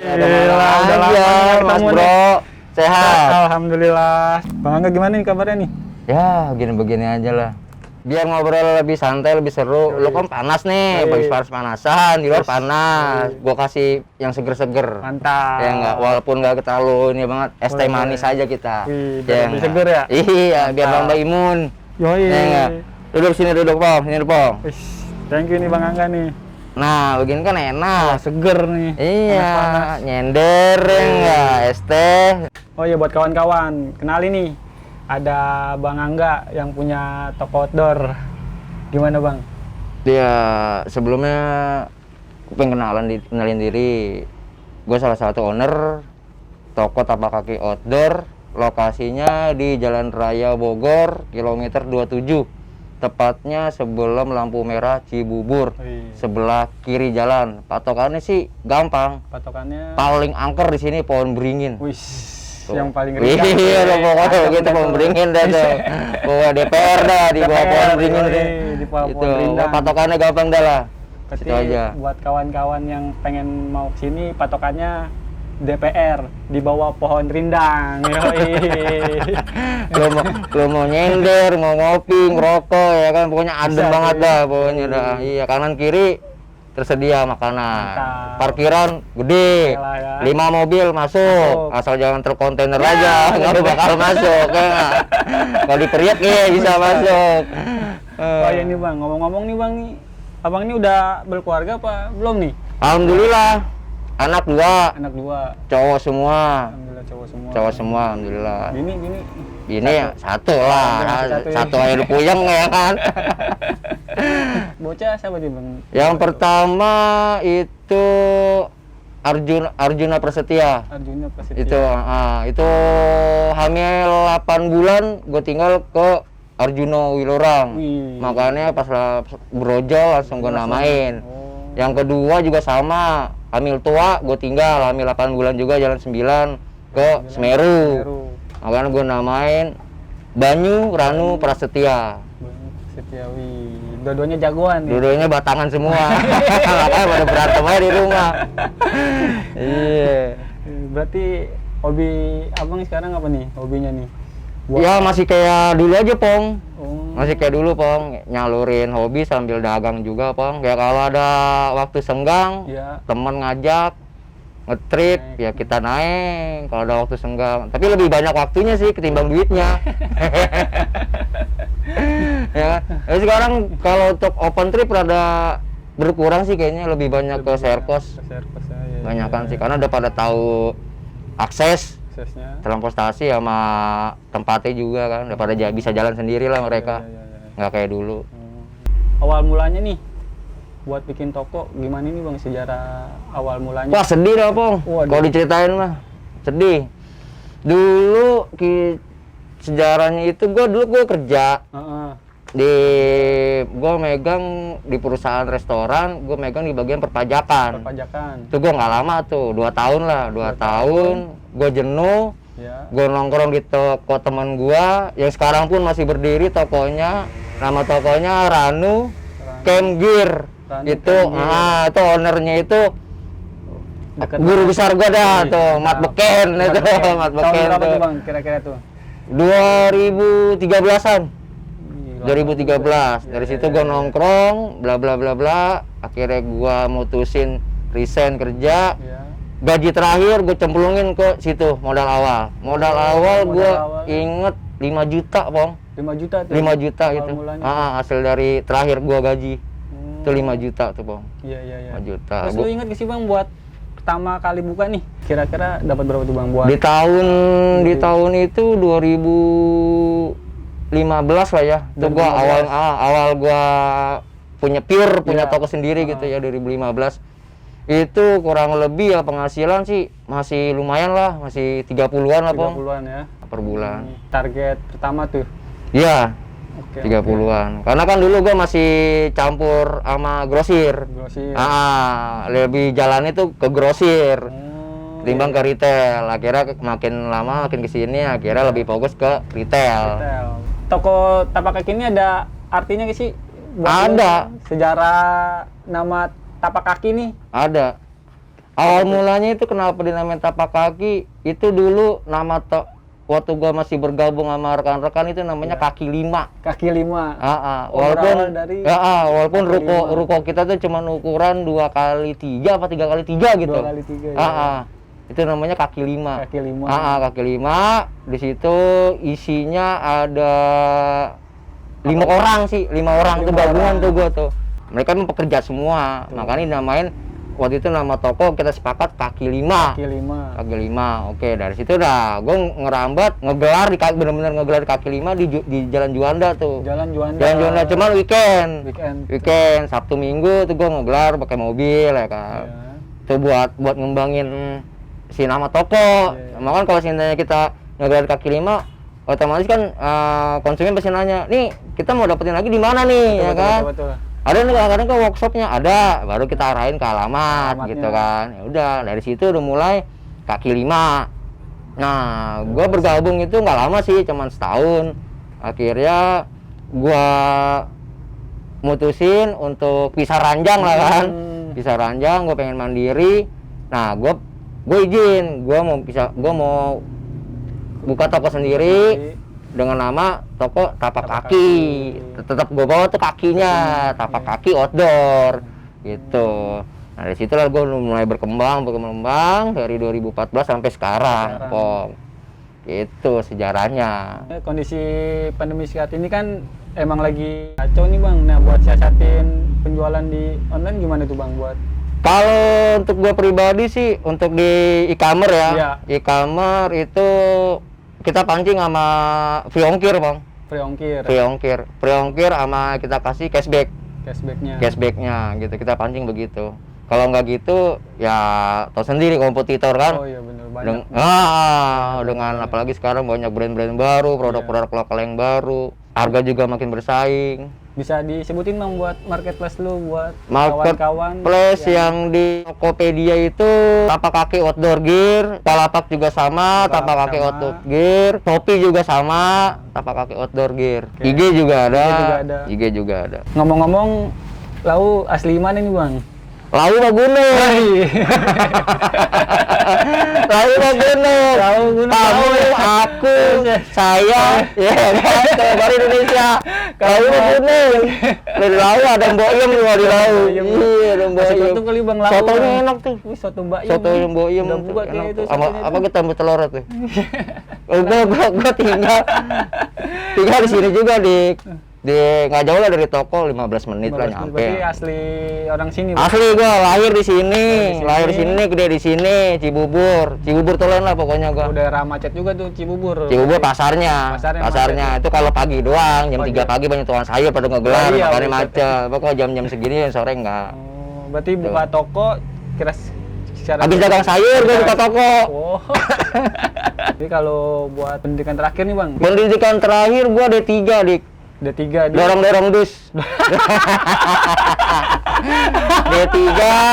Udah lama nih Mas Bro. Sehat. Alhamdulillah. Bang Angga gimana nih kabarnya nih? Ya, begini-begini aja lah. Biar ngobrol lebih santai, lebih seru. Lo kan panas nih, habis panas-panasan, di luar panas. Gua kasih yang seger-seger. Mantap. Ya enggak, walaupun enggak terlalu ini banget, es teh manis aja kita. Biar lebih seger ya? Iya, biar nambah imun. Yoi. Ya enggak? Duduk sini, duduk Pong. Sini Pong. Thank you nih Bang Angga nih. Nah, begini kan enak. Seger nih. Iya, Panas-panas. nyender ya enggak, es teh. Oh iya, buat kawan-kawan, kenalin nih. Ada Bang Angga yang punya toko outdoor. Gimana Bang? Dia sebelumnya pengen kenalin diri. Gue salah satu owner toko tapak kaki outdoor. Lokasinya di Jalan Raya Bogor, kilometer 27. Tepatnya sebelum lampu merah Cibubur. Sebelah kiri jalan. Patokannya sih gampang. Patokannya Paling angker di sini pohon beringin. wih, yang paling Iya, lo pokoknya begitu pohon beringin dah tuh. Bawa DPR dah di bawah pohon beringin tuh. di bawah Itu pohon rindang. patokannya gampang dah lah. Berarti Situ aja. buat kawan-kawan yang pengen mau kesini, patokannya DPR di bawah pohon rindang. Lo mau nyender, mau ngopi, ngerokok ya kan, pokoknya adem Bisa, banget iya. dah pokoknya dah. Iya, kanan kiri tersedia makanan. Mantap. Parkiran gede. Yalah ya. 5 mobil masuk. Asal jangan truk kontainer aja, nggak bakal masuk ya nggak? Kalau diperiak ya bisa masuk. Oh ya nih Bang, ngomong-ngomong nih Bang, nih Abang ini udah berkeluarga apa belum nih? Alhamdulillah, anak 2, Anak 2. cowok semua. Alhamdulillah cowok semua. Cowok semua, alhamdulillah. Bini. Ini satu lah, Satu ya. satu air puyeng ya kan. Bocah siapa nih Bang? Yang pertama itu Arjuna Prasetya. Arjuna Prasetya. Itu hamil 8 bulan, gue tinggal ke Arjuna Wilorang. Wih. Makanya pas brojol langsung gue namain. Oh. Yang kedua juga sama, hamil tua, gue tinggal hamil 8 bulan juga, jalan 9 ke Semeru. Makanya gue namain Banyu Ranu Prasetya. Setiawi. Dua-duanya jagoan nih. Dua-duanya batangan semua. Makanya pada berantem aja di rumah. Iya. Berarti hobi Abang sekarang apa nih? Hobinya nih? Ya masih kayak dulu aja Pong. Oh. Masih kayak dulu Pong, nyalurin hobi sambil dagang juga Pong. Ya kalau ada waktu senggang, Ya. temen ngajak ngetrip, ya kita naik kalau ada waktu senggang. Tapi lebih banyak waktunya sih ketimbang duitnya. Ya, tapi sekarang kalau untuk open trip rada berkurang sih kayaknya, lebih banyak ke serkos. Banyakan sih karena udah pada tahu akses Aksesnya. transportasi sama tempatnya juga kan, udah pada bisa jalan sendiri lah mereka. Ya. Nggak kayak dulu. Awal mulanya nih buat bikin toko gimana nih Bang, sejarah awal mulanya? Wah sedih dah Pong, Waduh. kalau diceritain mah sedih. Dulu sejarahnya itu gue kerja gue megang di perusahaan restoran, gue megang di bagian perpajakan. Itu gue nggak lama tuh, 2 tahun lah, 2 tahun. Gue jenuh, Ya. gue nongkrong di toko teman gue yang sekarang pun masih berdiri tokonya. Nama tokonya Ranu Camp Gear. Itu itu ownernya itu Deket guru besar gue dah tuh, Mat Beken itu, Mat Tahun Beken berapa tuh. tuh Bang kira-kira tuh? 2013-an. 2013. Dari situ Ya. gue nongkrong, bla bla bla bla. Akhirnya gue mutusin resign kerja. Ya. Gaji terakhir gue cemplungin ke situ modal awal. Modal awal gue inget 5 juta, Pong. 5 juta tuh. 5 juta awal gitu. mulanya. Hasil dari terakhir gua gaji. Hmm. Itu 5 juta tuh, Pong. Iya, iya, iya. 5 juta. Terus lu ingat gak sih Bang buat pertama kali buka nih, kira-kira dapat berapa tuh Bang buat? Di tahun itu 2015 lah ya. Itu gua 2015. awal gua punya Iya. toko sendiri gitu ya 2015. Itu kurang lebih ya penghasilan sih masih lumayan lah, masih 30-an lah, Pong. 30-an ya. Per bulan. Target pertama tuh. Iya, Oke. 30-an. Karena kan dulu gua masih campur sama grosir. Grosir. Lebih jalan itu ke grosir. Oh, Ketimbang ke retail. Akhirnya makin lama makin kesini akhirnya lebih fokus ke retail. retail. Toko tapak kaki ini ada artinya gak sih? Ada. Sejarah nama tapak kaki nih. Ada. Awal mulanya itu kenapa dinamain tapak kaki? Itu dulu waktu gua masih bergabung sama rekan-rekan itu namanya kaki 5. Kaki 5. Oh, Walaupun berawal dari walaupun kaki ruko kita tuh cuma ukuran 2x3 apa 3x3 gitu. 2x3 ya. Itu namanya kaki 5. Kaki 5. Kaki 5. Di situ isinya ada 5 orang sih, 5 orang tuh 5 gabungan orang. tuh gua tuh. Mereka memang pekerja semua. Makanya dinamain waktu itu nama toko kita sepakat kaki 5. Kaki 5. Kaki 5. Oke, dari situ dah gua ngerambat, ngegelar di bener-bener ngegelar di kaki 5 di Jalan Juanda tuh. Jalan Juanda. Jalan Juanda cuman weekend. Weekend. Sabtu Minggu tuh gua ngegelar pakai mobil ya kan. Ya. Tuh buat ngembangin si nama toko. Iya. Makanya kalau seandainya kita ngegelar di kaki 5 otomatis kan konsumen pasti nanya, nih kita mau dapetin lagi di mana nih, ya kan? Betul. Ada nih kadang-kadang ke workshopnya ada, baru kita arahin ke alamat Alamatnya. gitu kan. Ya udah dari situ udah mulai kaki 5. Nah, gua bergabung itu nggak lama sih, cuman setahun. Akhirnya gua mutusin untuk pisah ranjang lah kan. Pisah ranjang, gua pengen mandiri. Nah, gua izin, gua mau buka toko sendiri dengan nama toko tapak kaki. Tetap gue bawa tuh kakinya, tapak kaki outdoor gitu. Nah dari situ lah gue mulai berkembang dari 2014 sampai sekarang. Pong. Itu sejarahnya. Kondisi pandemi saat ini kan emang lagi kacau nih Bang. Nah buat siasatin penjualan di online gimana tuh Bang buat? Kalau untuk gue pribadi sih, untuk di e-commerce ya, Iya. e-commerce itu kita pancing sama free ongkir, Bang. Free ongkir. Free ongkir sama kita kasih cashbacknya gitu, kita pancing begitu. Kalau nggak gitu ya tau sendiri kompetitor kan. Oh iya bener banyak. Dengan apalagi sekarang banyak brand-brand baru, produk-produk lokal yang baru, harga juga makin bersaing. Bisa disebutin Bang buat marketplace lu buat kawan-kawan Marketplace yang di Tokopedia itu tapak kaki outdoor gear, Bukalapak juga sama, tapak kaki outdoor gear, Shopee juga sama, tapak kaki outdoor gear. Oke. IG juga ada. IG juga ada. Ngomong-ngomong, lau asli mana nih Bang? Lau mah gunung. Lau mah gunung. Kamu, aku, saya, ya kan, baru Indonesia. Lau mah gunung. Dari Lau ada Mbok Iem di Lau. Iya, ada Mbok Iem. Soto kali Bang Lau. Sotonya enak tuh. Wih, soto Mbak Iem. Soto Mbok Iem Udah tuh buka enak kayak itu tuh. sotonya Apa tuh. kita tambah telur tuh. Gua tinggal di sini juga di nggak jauh lah dari toko, 15 menit lah nyampe. Berarti asli orang sini Bang? Asli gua lahir di sini, Lahir di sini. gede di sini, Cibubur Tulen lah pokoknya gua. Daerah macet juga tuh Cibubur. Cibubur pasarnya Pasarnya itu kalau pagi doang, jam 3 Pagi. pagi banyak tukang sayur pada ngegelar, Iya, makanya macet. macet. Pokoknya jam-jam segini sore enggak. Oh, berarti buka toko kira secara Habis dagang sayur gua buka toko. Oh. Jadi kalau buat pendidikan terakhir nih Bang, Pendidikan terakhir gua D3, Dik. D3 di Dorong-dorong dus. D3,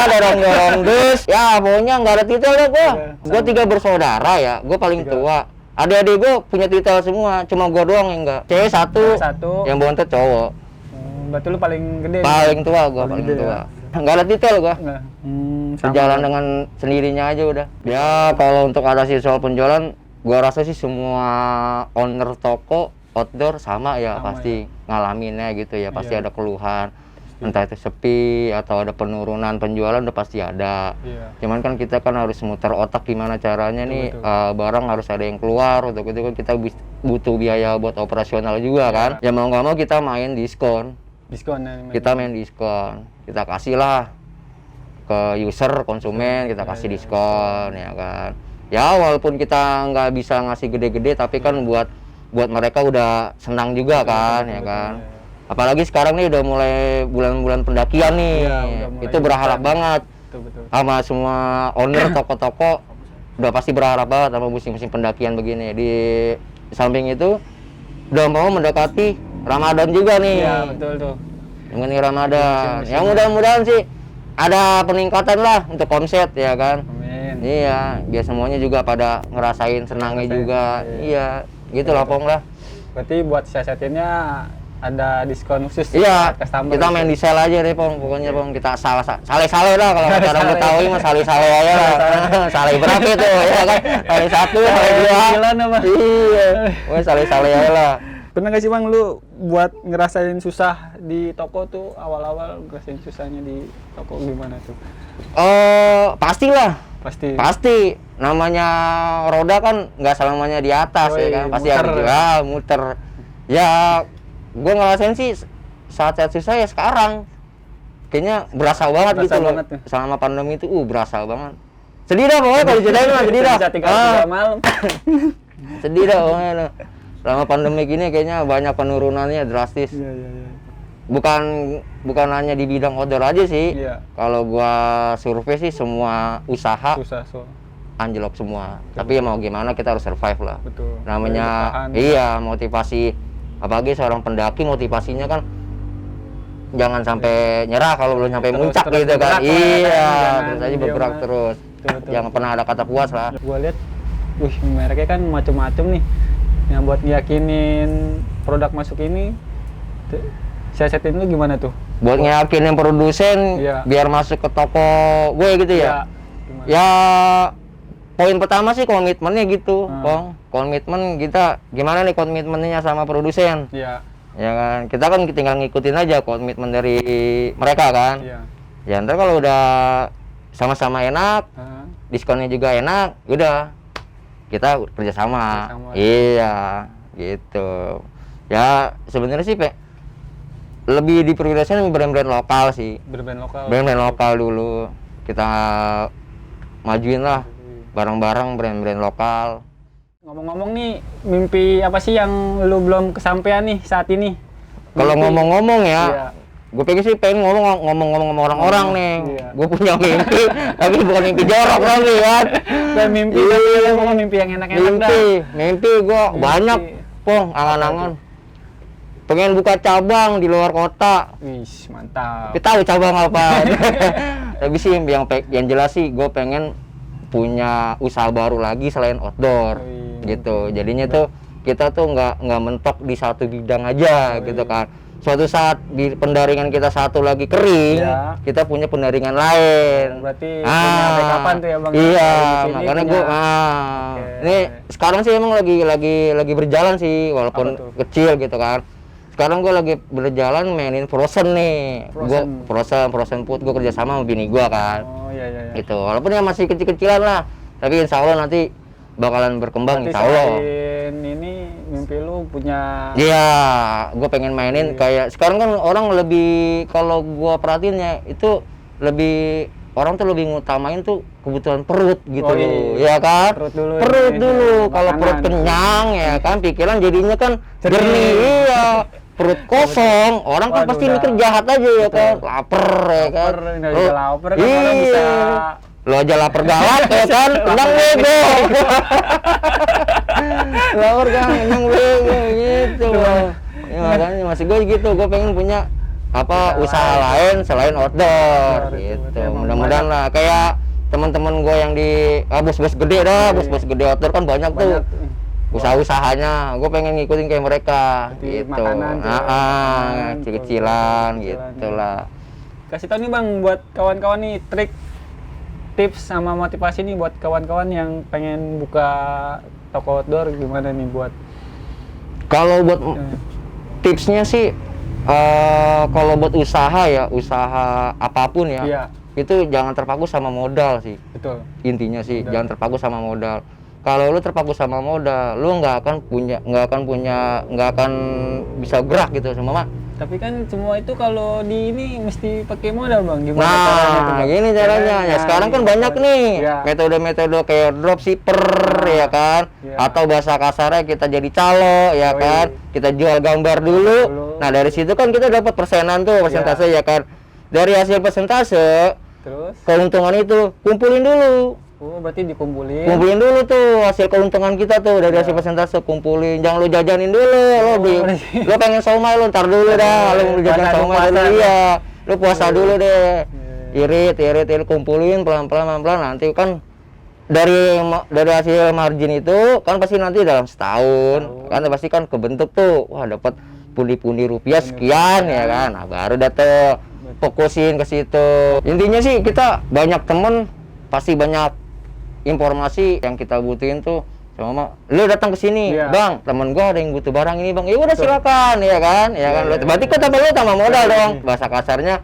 dorong-dorong dus. Ya, pokoknya nggak ada titel dah gua. Gua 3 bersaudara ya, gua paling tua. Adik-adik gua punya titel semua, cuma gua doang yang enggak. Cewek satu, yang bontot cowok. Berarti lu paling gede. Paling tua gua, paling gede tua. ya? Nggak ada titel gua. Enggak. Sejalan dengan sendirinya aja udah. Ya, kalau untuk adaptasi soal penjualan, gua rasa sih semua owner toko outdoor sama ya, Sama pasti ngalaminnya gitu ya, pasti Iya. ada keluhan. Entah itu sepi atau ada penurunan penjualan udah pasti ada. Iya. Cuman kan kita kan harus muter otak gimana caranya nih barang harus ada yang keluar. Untuk itu kan kita butuh biaya buat operasional juga kan. Ya mau nggak mau kita main diskon. Diskon ya, Kita main diskon. Kita kasih lah ke user konsumen, kita kasih diskon ya kan. Ya walaupun kita nggak bisa ngasih gede-gede, tapi kan buat mereka udah senang juga kan ya kan. Apalagi sekarang nih udah mulai bulan-bulan pendakian nih, itu berharap banget sama semua owner toko-toko, udah pasti berharap banget sama musim-musim pendakian begini. Di samping itu udah mau mendekati Ramadan juga nih. Iya betul tuh. Mengenai Ramadan, yang mudah-mudahan sih ada peningkatan lah untuk omset ya kan. Amin. Iya, biar semuanya juga pada ngerasain senangnya juga. Iya, gitulah Pong lah. Berarti buat siasatinnya ada diskon khusus Iya, buat customer. kita main di sel aja deh Pong, pokoknya Pong kita sale-sale lah kalau cara Betawi mah sale-sale aja lah. Sale berapa itu ya kan? Sale 1, sale 2. Iya, wes sale-sale aja lah. Pernah gak sih Bang lu buat ngerasain susah di toko tuh, awal-awal ngerasain susahnya di toko gimana tuh? Pastilah. Pasti. Namanya roda kan nggak selamanya di atas ya kan, pasti muter. ada juga muter. Ya, gue ngerasain sih saat-saat susah ya sekarang. Kayaknya berasa banget Berasa gitu loh. banget tuh. Selama pandemi itu berasa banget. Sedih dah pokoknya kalau ceritain mah sedih dah. Bisa tinggal 3 malam. Sedih dah pokoknya. Selama pandemi gini kayaknya banyak penurunannya drastis. Iya. Bukan hanya di bidang outdoor aja sih. Iya. Kalau gua survei sih semua usaha Susah so. anjlok semua. Tapi ya mau gimana kita harus survive lah. Betul. Namanya Bertahan. iya, motivasi apalagi seorang pendaki motivasinya kan jangan sampai nyerah kalau belum sampai muncak gitu kan. bergerak lah, Iya, jangan terus aja diam bergerak lah. terus. Betul. Jangan pernah ada kata puas lah. Gua lihat mereknya kan macem-macem nih. Yang buat ngiyakinin produk masuk ini siasatin lu gimana tuh? Buat ngeyakinin produsen Iya. biar masuk ke toko gue gitu ya. Gimana? Ya poin pertama sih komitmennya gitu, Pong. Komitmen kita gimana nih komitmennya sama produsen? Iya. Ya kan, kita kan tinggal ngikutin aja komitmen dari mereka kan. Iya. Ya ntar kalau udah sama-sama enak, diskonnya juga enak, udah kita kerjasama. Iya, gitu. Ya sebenarnya sih lebih diprioritaskan brand-brand lokal sih. Brand lokal. Brand-brand lokal dulu kita majuin lah barang-barang brand-brand lokal. Ngomong-ngomong nih, mimpi apa sih yang lu belum kesampaian nih saat ini? Kalau ngomong-ngomong ya, Iya. gue pengen sih ngomong-ngomong sama orang-orang nih. Iya. Gue punya mimpi, tapi bukan mimpi jorok lagi kan. Dan mimpi, Iya. tapi mimpi yang enak-enak dah. Mimpi gue banyak, Pong, angan-angan. Pengen buka cabang di luar kota. Wih, mantap. Tapi tahu cabang apa? Tapi sih yang jelas sih gue pengen punya usaha baru lagi selain outdoor. Gitu. Jadinya tuh kita tuh nggak mentok di satu bidang aja gitu kan. Suatu saat di pendaringan kita satu lagi kering, Iya. kita punya pendaringan lain. Berarti punya backupan tuh ya Bang? Iya, Di sini makanya punya- gue Oke. ini sekarang sih emang lagi berjalan sih walaupun Apa tuh? kecil gitu kan. Sekarang gue lagi berjalan mainin frozen nih. Gue frozen food, gue kerjasama sama bini gue kan. Oh iya. Gitu, walaupun ya masih kecil-kecilan lah, tapi insya Allah nanti bakalan berkembang Berarti insya Allah. selain ini mimpi lu punya Iya, gue pengen mainin kayak sekarang kan orang lebih, kalau gue perhatiin ya itu lebih orang tuh lebih ngutamain tuh kebutuhan perut gitu, Oh, iya. ya kan? Perut dulu, Kalau makanan. perut kenyang ya kan, pikiran jadinya kan Jernih. jernih, iya. Perut kosong, orang kan Waduh, pasti udah. mikir jahat aja ya kan, lapar ya kan. Lapar, udah lapar kan orang bisa Lo aja lapar galak ya kan, kenyang bego. Lapar kan, kenyang bego gitu. Ya, makanya masih gue gitu, gue pengen punya usaha lain selain outdoor gitu. Mudah-mudahan lah kayak teman-teman gue yang di bos-bos gede dah, bos-bos gede outdoor kan banyak tuh. Usaha-usahanya, gue pengen ngikutin kayak mereka Berarti gitu. makanan, Kecil-kecilan gitu lah. Kasih tau nih Bang buat kawan-kawan nih trik, tips sama motivasi nih buat kawan-kawan yang pengen buka toko outdoor gimana nih buat Kalau buat tipsnya sih Kalau buat usaha ya, usaha apapun ya, Iya, itu jangan terpaku sama modal sih. betul. Intinya sih, Modal. jangan terpaku sama modal. Kalau lu terpaku sama modal, lu nggak akan bisa gerak gitu sama mah. Tapi kan semua itu kalau di ini mesti pakai modal, Bang. Gimana caranya tuh, Nah, Bang? gini caranya. Ya sekarang kan banyak nih Iya. metode-metode kayak dropshipper ya kan, Iya. atau bahasa kasarnya kita jadi calo ya Yoi. kan, kita jual gambar dulu. Dulu. Nah dari situ kan kita dapat persenan tuh, persentase ya kan. Dari hasil persentase, Terus, keuntungan itu kumpulin dulu. oh berarti dikumpulin. Kumpulin dulu tuh hasil keuntungan kita tuh dari hasil persentase, kumpulin. Jangan lu jajanin dulu, lo beli. berarti- Lo pengen somai lu ntar dulu dah, lu jajan Puasa, somai dulu puasa. iya. Lu puasa dulu deh. Iya. Irit, kumpulin pelan-pelan nanti kan dari hasil margin itu kan pasti nanti dalam setahun kan pasti kan kebentuk tuh, wah dapat pundi-pundi rupiah sekian ya kan. Nah, baru dah tuh fokusin ke situ. Intinya sih kita banyak temen, pasti banyak informasi yang kita butuhin tuh. Sama lu datang ke sini, Iya. Bang, temen gua ada yang butuh barang ini, Bang. Ya udah silakan, ya kan? Ya kan. Iya, Berarti iya. kan tambah lu tambah modal Iya, dong. iya. Bahasa kasarnya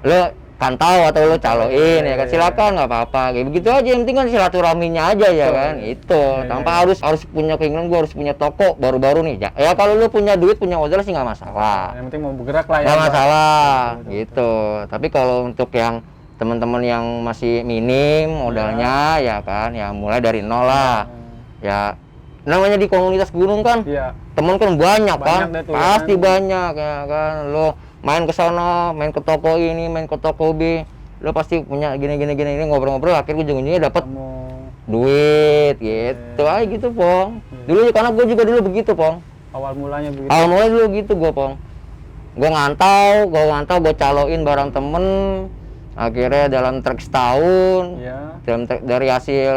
lu kantau atau lu caloin ya kan, Iya, silakan nggak apa-apa. Kayak begitu aja, yang penting kan silaturahminya aja ya Betul. kan. Itu Iya, tanpa iya. harus punya keinginan gua harus punya toko baru-baru nih. Ya kalau lu punya duit, punya modal sih nggak masalah. Yang penting mau bergerak lah ya. Nggak Bang. masalah Betul, gitu. Tapi kalau untuk yang teman-teman yang masih minim modalnya ya kan, ya mulai dari nol lah. Ya namanya di komunitas gunung kan, Iya. temen kan banyak kan, Banyak dah tuh, pasti kan. banyak ya kan. Lo main ke sana, main ke toko ini, main ke toko B, lo pasti punya gini ini ngobrol-ngobrol, akhirnya ujung-ujungnya dapat Kamu duit gitu aja gitu, Pong. Dulu karena gue juga dulu begitu, Pong. awal mulanya begitu. Awal mulai dulu gitu gue, Pong. Gue ngantau, gue caloin barang temen. Akhirnya dalam trek setahun, Iya. dari hasil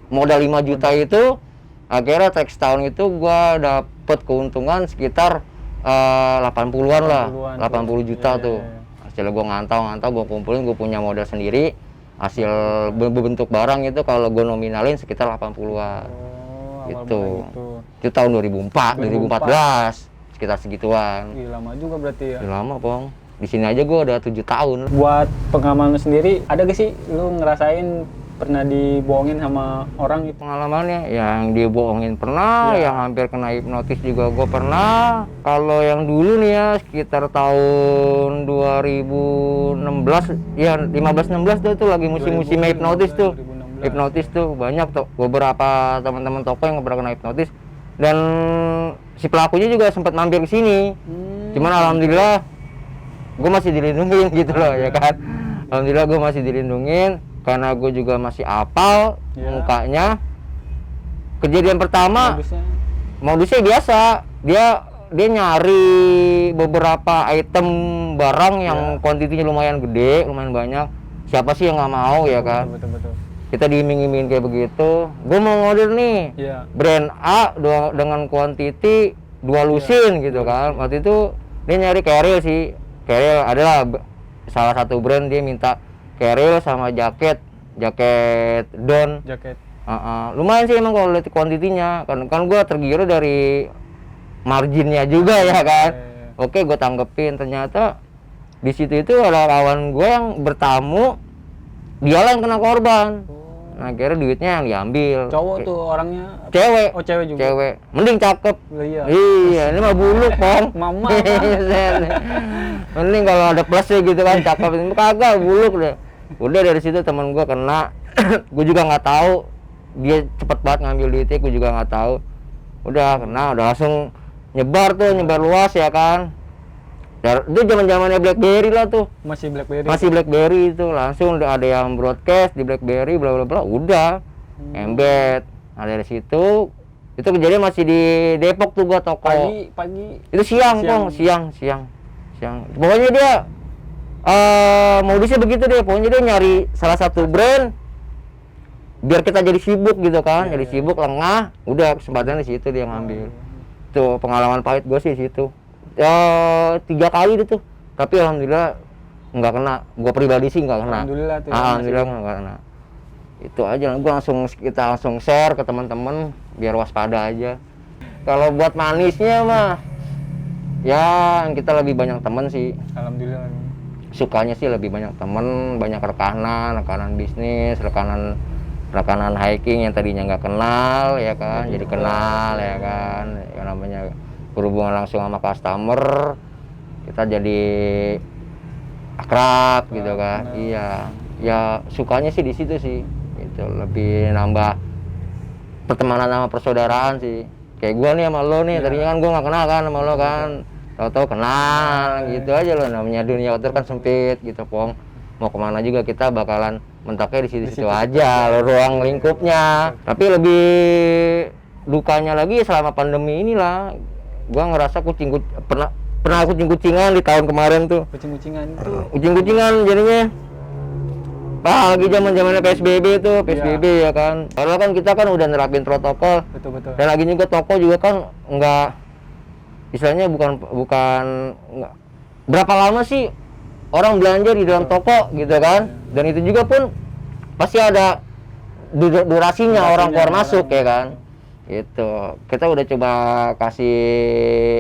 modal 5 juta itu, akhirnya trek setahun itu gue dapet keuntungan sekitar 80-an lah, 80 juta Iya, tuh. iya, iya. Hasilnya gue ngantau, gue kumpulin, gue punya modal sendiri. Hasil bentuk barang itu kalau gue nominalin sekitar 80-an. Oh, awal Gitu. mulai gitu. Itu tahun 2014, sekitar segituan. Wih, lama juga berarti ya. Udah lama, Pong. Di sini aja gue udah 7 tahun. Buat pengalaman lu sendiri, ada gak sih lu ngerasain pernah dibohongin sama orang gitu? Pengalamannya yang dibohongin pernah, Ya. yang hampir kena hipnotis juga gue pernah. Kalau yang dulu nih ya sekitar tahun 2016, ya 15-16 tuh lagi musim-musim 2015, hipnotis tuh. 2016. Hipnotis tuh banyak tuh beberapa teman-teman toko yang pernah kena hipnotis, dan si pelakunya juga sempat mampir ke sini. Cuman alhamdulillah gue masih dilindungin gitu loh ya kan. Alhamdulillah gue masih dilindungin karena gue juga masih apal Ya. mukanya. Kejadian pertama Modusnya modusnya biasa, dia nyari beberapa item barang yang kuantitinya lumayan gede, lumayan banyak. Siapa sih yang nggak mau ya kan? betul. Kita diiming-imingin kayak begitu. Gue mau ngorder nih Iya. brand A dengan kuantiti 2 lusin gitu kan. Waktu itu dia nyari Keril sih. Keril adalah salah satu brand, dia minta Keril sama jaket down. Jaket. Lumayan sih emang kalau lihat kuantitinya. Kan gue tergiur dari marginnya juga ya kan. Iya. Oke, gue tanggepin. Ternyata di situ itu ada kawan gue yang bertamu, dia yang kena korban. Nah, akhirnya duitnya yang diambil. Cowok tuh orangnya. Cewek. Oh, cewek juga. Cewek. Mending cakep. Iya. Iya, ini mah buluk, Pong. Mama. Mending kalau ada plusnya gitu kan, cakep. Ini kagak, buluk deh. Udah dari situ teman gua kena. Gue juga nggak tahu. Dia cepet banget ngambil duitnya, gue juga nggak tahu. Udah kena, udah langsung nyebar luas ya kan. Itu zaman-zamannya BlackBerry lah tuh. Masih BlackBerry. Masih BlackBerry itu, langsung udah ada yang broadcast di BlackBerry bla bla bla, udah embed. Nah dari situ itu kejadian masih di Depok tuh gua toko. Pagi. Itu siang, Pong, siang. Pokoknya dia modusnya begitu deh, pokoknya dia nyari salah satu brand biar kita jadi sibuk gitu kan, jadi sibuk lengah, udah kesempatan di situ dia ngambil. Tuh pengalaman pahit gue sih di situ. Ya 3 kali itu, tapi alhamdulillah nggak kena. Gue pribadi sih nggak kena. Alhamdulillah tuh. Alhamdulillah nggak kena. Itu aja, kita langsung share ke teman-teman biar waspada aja. Kalau buat manisnya mah Ya kita lebih banyak temen sih. Alhamdulillah. Sukanya sih lebih banyak temen, banyak rekanan bisnis, rekanan hiking yang tadinya nggak kenal ya kan, jadi kenal ya kan, yang namanya berhubungan langsung sama customer, kita jadi akrab gitu kan. Iya, ya sukanya sih di situ sih, itu lebih nambah pertemanan sama persaudaraan sih. Kayak gua nih sama lo nih, tadinya kan gua nggak kenal kan sama lo kan, tahu-tahu kenal gitu aja loh. Namanya dunia outdoor kan sempit gitu, Pong. Mau kemana juga kita bakalan mentoknya di situ-situ aja, ruang lingkupnya. Tapi lebih dukanya lagi selama pandemi inilah, gua ngerasa pernah kucing-kucingan di tahun kemarin tuh. Kucing-kucingan itu Kucing-kucingan jadinya. Lagi zaman-zamannya PSBB tuh, PSBB ya kan. Padahal kan kita kan udah nerapin protokol. betul. Dan lagi juga toko juga kan nggak, istilahnya bukan nggak, berapa lama sih orang belanja di dalam toko gitu kan. Dan itu juga pun pasti ada durasinya orang keluar masuk ya kan. Gitu. Kita udah coba kasih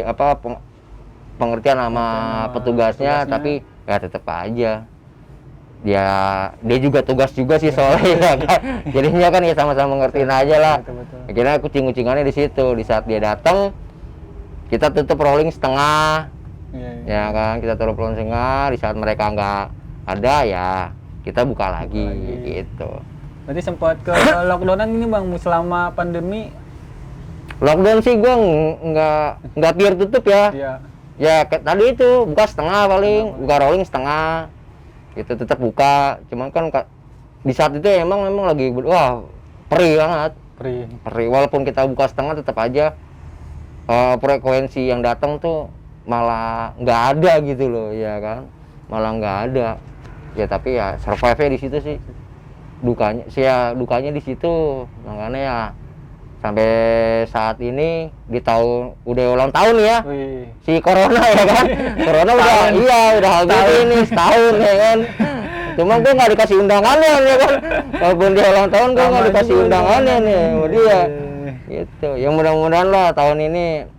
apa pengertian sama petugasnya, tapi ya tetap aja dia juga tugas juga sih soalnya ya kan. Jadinya kan ya sama-sama ngertiin aja lah. Betul. Akhirnya kucing-kucingannya di situ. Di saat dia datang kita tutup rolling setengah. Iya. Ya kan, kita tutup rolling setengah. Di saat mereka nggak ada ya kita buka lagi gitu. Berarti sempat ke lockdownan ini Bang selama pandemi. Lockdown sih gua nggak pure tutup ya. Iya. Ya kayak tadi itu buka setengah paling, buka rolling setengah. Itu tetap buka, cuman kan di saat itu emang lagi wah perih banget. Perih. Walaupun kita buka setengah tetap aja frekuensi yang datang tuh malah nggak ada gitu loh ya kan, malah nggak ada. Ya tapi ya survive-nya di situ sih, dukanya di situ. Makanya ya sampai saat ini di tahun udah ulang tahun ya. Wih. Si corona ya kan. Corona udah habis ini setahun ya kan. Cuma gue nggak dikasih undangannya ya kan. Walaupun dia ulang tahun gue nggak dikasih undangannya nih sama dia. Gitu. Ya mudah-mudahan lah tahun ini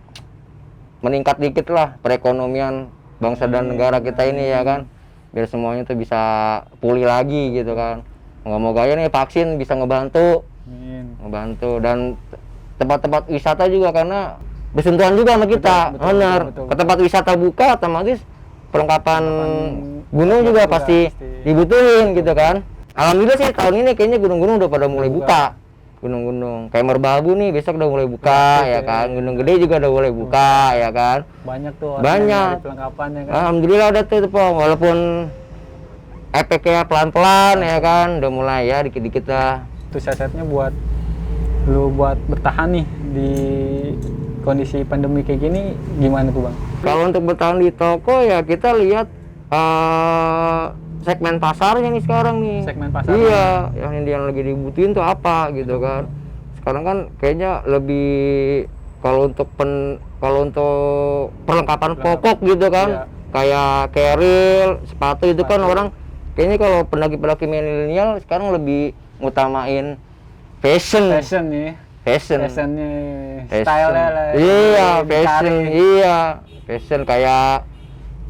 meningkat dikit lah perekonomian bangsa dan negara kita ini ya kan. Biar semuanya tuh bisa pulih lagi gitu kan. Moga-moga ya nih vaksin bisa ngebantu dan tempat-tempat wisata juga, karena bersentuhan juga sama kita. Benar. Ke tempat wisata buka otomatis perlengkapan gunung juga pasti dibutuhin gitu kan. Alhamdulillah sih tahun ini kayaknya gunung-gunung udah pada mulai buka. Gunung-gunung kayak Merbabu nih besok udah mulai buka ya kan. Gunung Gede juga udah mulai buka ya kan. Banyak tuh perlengkapannya kan. Alhamdulillah ada tuh Pong, walaupun efeknya pelan-pelan ya kan, udah mulai ya dikit-dikit lah. Itu setnya buat bertahan nih di kondisi pandemi kayak gini gimana tuh Bang? Kalau untuk bertahan di toko ya kita lihat segmen pasarnya nih sekarang nih. Segmen pasar. Iya, yang lagi dibutuhin tuh apa gitu kan. Sekarang kan kayaknya lebih kalau untuk perlengkapan pokok gitu kan. Iya. Kayak keril, sepatu itu kan orang kayaknya kalau pendaki-pendaki milenial sekarang lebih ngutamain fashionnya style-nya lah. Iya, fashion kayak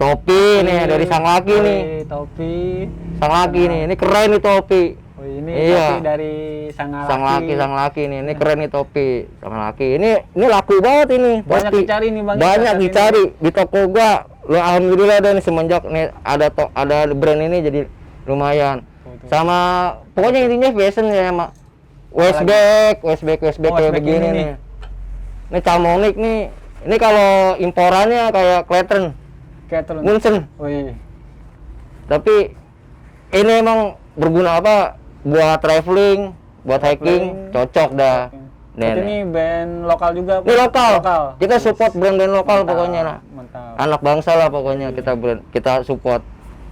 topi nih dari sang laki nih. Topi. Sang laki nih, ini keren nih topi. Oh, ini topi dari sang laki nih. Ini keren nih topi sang laki. Ini laku banget ini. Banyak dicari nih Bang. Banyak dicari di toko gua. Lo alhamdulillah ada nih semenjak nih ada brand ini jadi lumayan. Sama pokoknya intinya fashion ya, Mak. Westback kayak begini nih. Ini Chamonix nih. Ini kalau imporannya kayak Clayton. Munson. Wih. Tapi ini emang berguna apa? Buat traveling, buat hiking, cocok dah. Ini band lokal juga. Ini lokal. Kita support brand-brand lokal pokoknya lah. Mantap. Anak bangsa lah pokoknya kita support.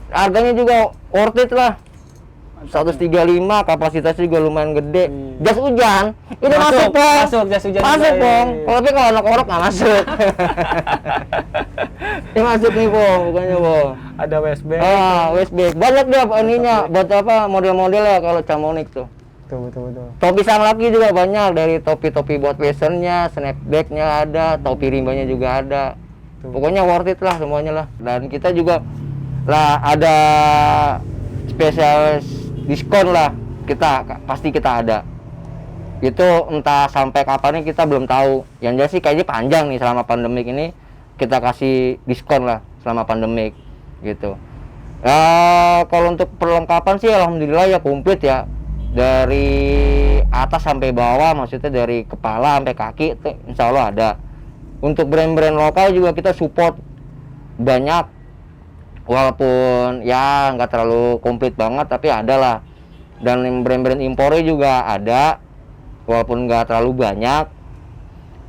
Harganya juga worth it lah. 135, kapasitasnya juga lumayan gede. Jas hujan, ini masuk Pong. Jas hujan. Masuk Pong. Tapi kalau anak orok nggak masuk. Ini masuk nih Pong, pokoknya Pong. Ada Westback. Westback. Banyak deh ininya, buat apa model-model ya kalau Chamonix tuh. Betul. Topi sang laki juga banyak, dari topi-topi buat fashionnya, snapbacknya ada, topi rimbanya juga ada. Pokoknya worth it lah semuanya lah. Dan kita juga lah ada spesial diskon lah, pasti kita ada. Itu entah sampai kapannya kita belum tahu. Yang jelas sih kayaknya panjang nih selama pandemik ini, kita kasih diskon lah selama pandemik gitu. Kalau untuk perlengkapan sih alhamdulillah ya komplit ya, dari atas sampai bawah, maksudnya dari kepala sampai kaki itu insya Allah ada. Untuk brand-brand lokal juga kita support banyak, walaupun ya nggak terlalu komplit banget tapi ada lah. Dan brand-brand impornya juga ada, walaupun nggak terlalu banyak.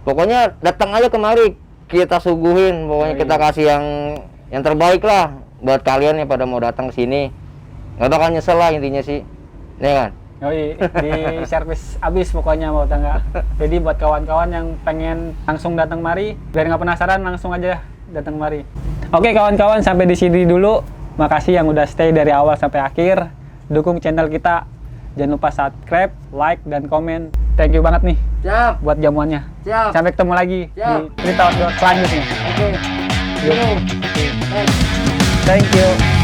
Pokoknya datang aja kemari, kita suguhin, pokoknya kita kasih yang terbaik lah buat kalian yang pada mau datang ke sini. Nggak bakal nyesel lah intinya sih, ya kan? Di servis abis pokoknya mau tangga. Jadi buat kawan-kawan yang pengen langsung datang mari, biar nggak penasaran langsung aja datang mari. Oke kawan-kawan, sampai di sini dulu. Makasih yang udah stay dari awal sampai akhir. Dukung channel kita. Jangan lupa subscribe, like, dan komen. Thank you banget nih. Siap. Buat jamuannya. Siap. Sampai ketemu lagi Siap. di cerita outdoor selanjutnya. Oke. Yuk. Thank you.